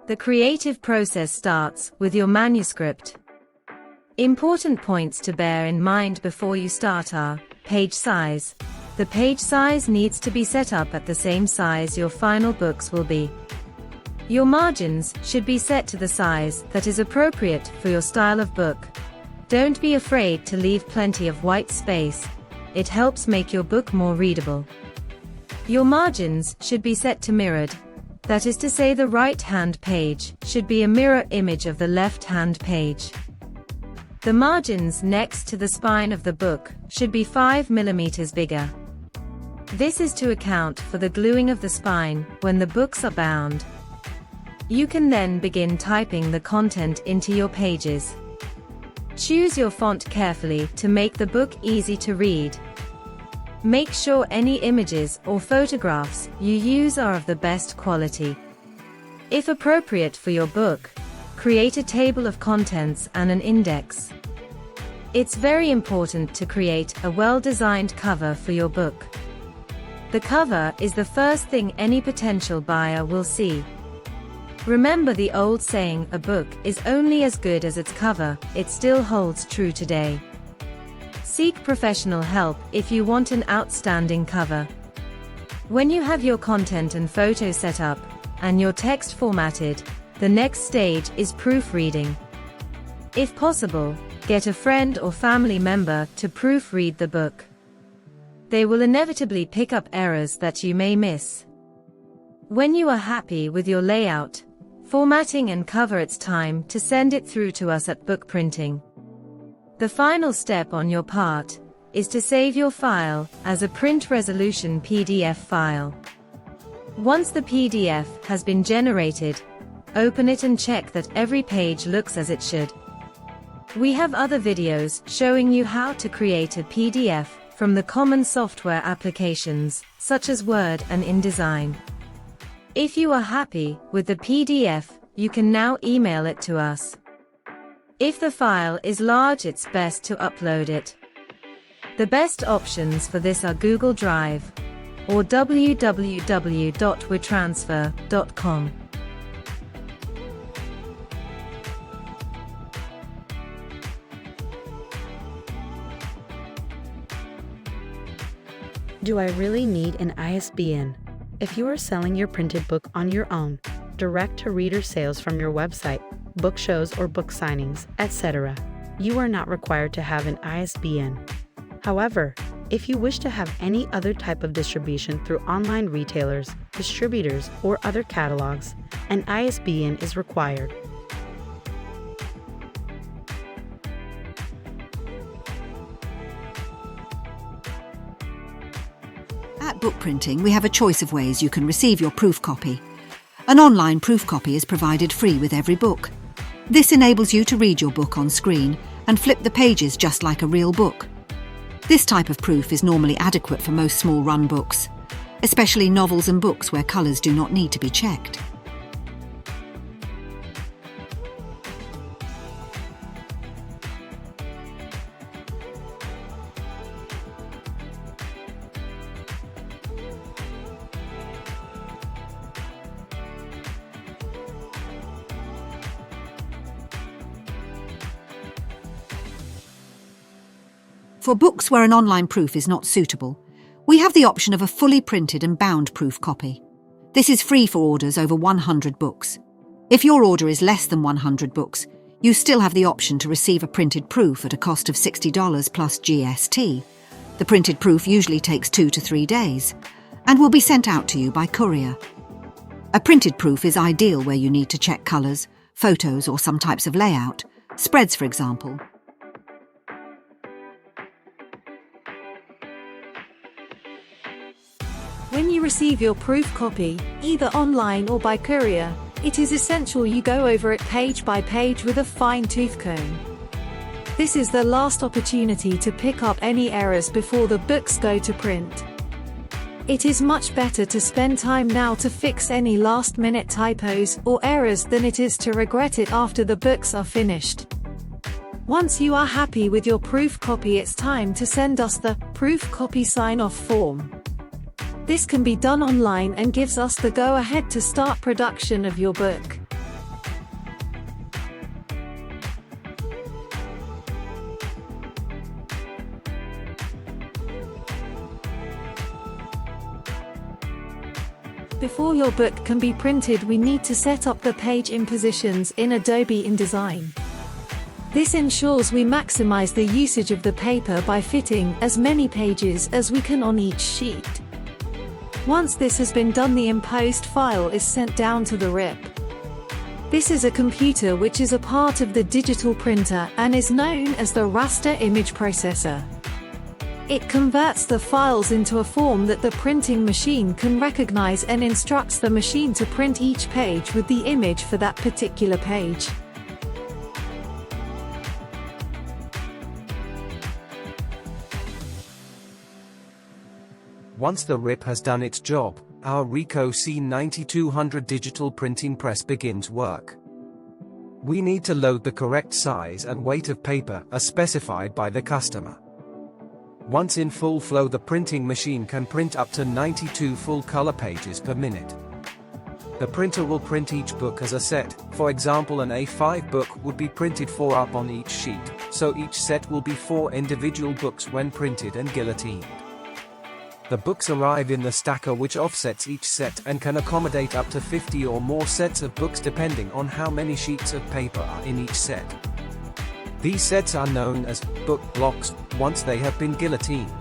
The creative process starts with your manuscript. Important points to bear in mind before you start are page size. The page size needs to be set up at the same size your final books will be. Your margins should be set to the size that is appropriate for your style of book. Don't be afraid to leave plenty of white space. It helps make your book more readable. Your margins should be set to mirrored. That is to say, the right-hand page should be a mirror image of the left-hand page. The margins next to the spine of the book should be 5 mm bigger. This is to account for the gluing of the spine when the books are bound. You can then begin typing the content into your pages. Choose your font carefully to make the book easy to read. Make sure any images or photographs you use are of the best quality. If appropriate for your book, create a table of contents and an index. It's very important to create a well-designed cover for your book. The cover is the first thing any potential buyer will see. Remember the old saying, a book is only as good as its cover. It still holds true today. Seek professional help if you want an outstanding cover. When you have your content and photos set up, and your text formatted, the next stage is proofreading. If possible, get a friend or family member to proofread the book. They will inevitably pick up errors that you may miss. When you are happy with your layout, formatting and cover, it's time to send it through to us at Book Printing. The final step on your part is to save your file as a print resolution PDF file. Once the PDF has been generated, open it and check that every page looks as it should. We have other videos showing you how to create a PDF from the common software applications, such as Word and InDesign. If you are happy with the PDF, you can now email it to us. If the file is large, it's best to upload it. The best options for this are Google Drive or www.wetransfer.com. Do I really need an ISBN? If you are selling your printed book on your own, direct-to-reader sales from your website, book shows or book signings, etc., you are not required to have an ISBN. However, if you wish to have any other type of distribution through online retailers, distributors, or other catalogs, an ISBN is required. At Book Printing, we have a choice of ways you can receive your proof copy. An online proof copy is provided free with every book. This enables you to read your book on screen and flip the pages just like a real book. This type of proof is normally adequate for most small-run books, especially novels and books where colours do not need to be checked. For books where an online proof is not suitable, we have the option of a fully printed and bound proof copy. This is free for orders over 100 books. If your order is less than 100 books, you still have the option to receive a printed proof at a cost of $60 plus GST. The printed proof usually takes 2 to 3 days and will be sent out to you by courier. A printed proof is ideal where you need to check colours, photos or some types of layout, spreads for example. When you receive your proof copy, either online or by courier, it is essential you go over it page by page with a fine-tooth comb. This is the last opportunity to pick up any errors before the books go to print. It is much better to spend time now to fix any last-minute typos or errors than it is to regret it after the books are finished. Once you are happy with your proof copy, it's time to send us the proof copy sign-off form. This can be done online and gives us the go-ahead to start production of your book. Before your book can be printed, we need to set up the page impositions in Adobe InDesign. This ensures we maximize the usage of the paper by fitting as many pages as we can on each sheet. Once this has been done, the imposed file is sent down to the RIP. This is a computer which is a part of the digital printer and is known as the raster image processor. It converts the files into a form that the printing machine can recognize and instructs the machine to print each page with the image for that particular page. Once the RIP has done its job, our Ricoh C9200 digital printing press begins work. We need to load the correct size and weight of paper as specified by the customer. Once in full flow, the printing machine can print up to 92 full-color pages per minute. The printer will print each book as a set. For example, an A5 book would be printed 4 up on each sheet, so each set will be 4 individual books when printed and guillotined. The books arrive in the stacker, which offsets each set and can accommodate up to 50 or more sets of books depending on how many sheets of paper are in each set. These sets are known as book blocks once they have been guillotined.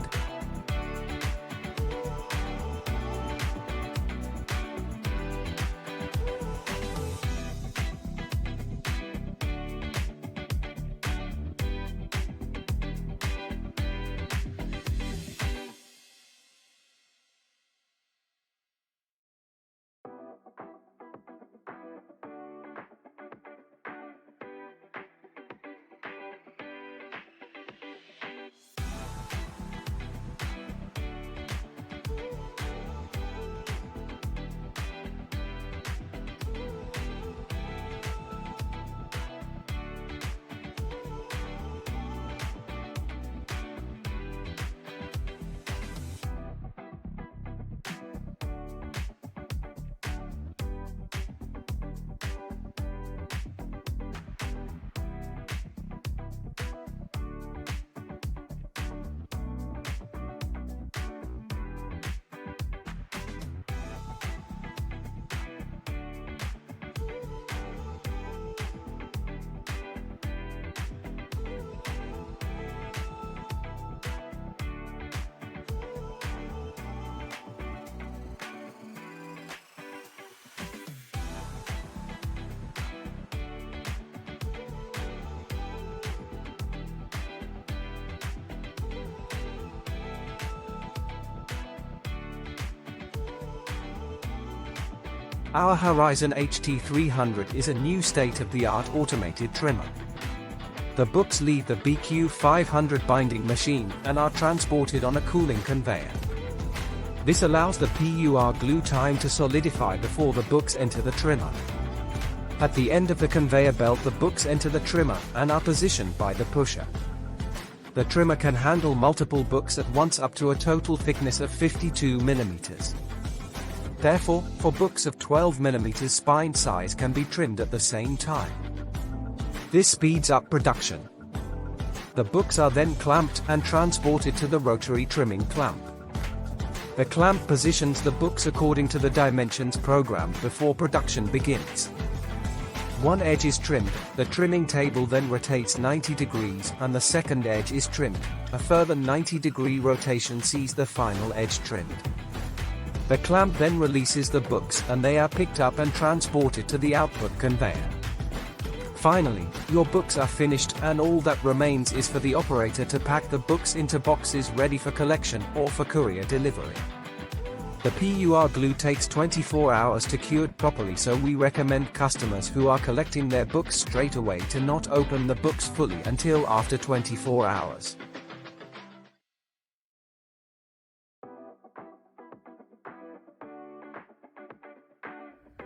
Our Horizon HT300 is a new state-of-the-art automated trimmer. The books leave the BQ500 binding machine and are transported on a cooling conveyor. This allows the PUR glue time to solidify before the books enter the trimmer. At the end of the conveyor belt, the books enter the trimmer and are positioned by the pusher. The trimmer can handle multiple books at once up to a total thickness of 52 mm. Therefore, for books of 12 mm, spine size can be trimmed at the same time. This speeds up production. The books are then clamped and transported to the rotary trimming clamp. The clamp positions the books according to the dimensions programmed before production begins. One edge is trimmed, the trimming table then rotates 90 degrees and the second edge is trimmed. A further 90-degree rotation sees the final edge trimmed. The clamp then releases the books and they are picked up and transported to the output conveyor. Finally, your books are finished and all that remains is for the operator to pack the books into boxes ready for collection or for courier delivery. The PUR glue takes 24 hours to cure it properly, so we recommend customers who are collecting their books straight away to not open the books fully until after 24 hours.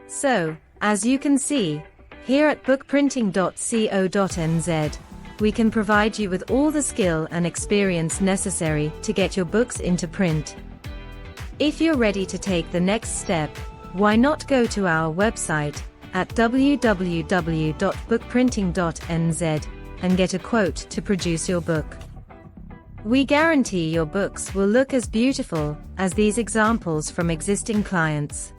So, as you can see, here at bookprinting.co.nz, we can provide you with all the skill and experience necessary to get your books into print. If you're ready to take the next step, why not go to our website at www.bookprinting.nz and get a quote to produce your book. We guarantee your books will look as beautiful as these examples from existing clients.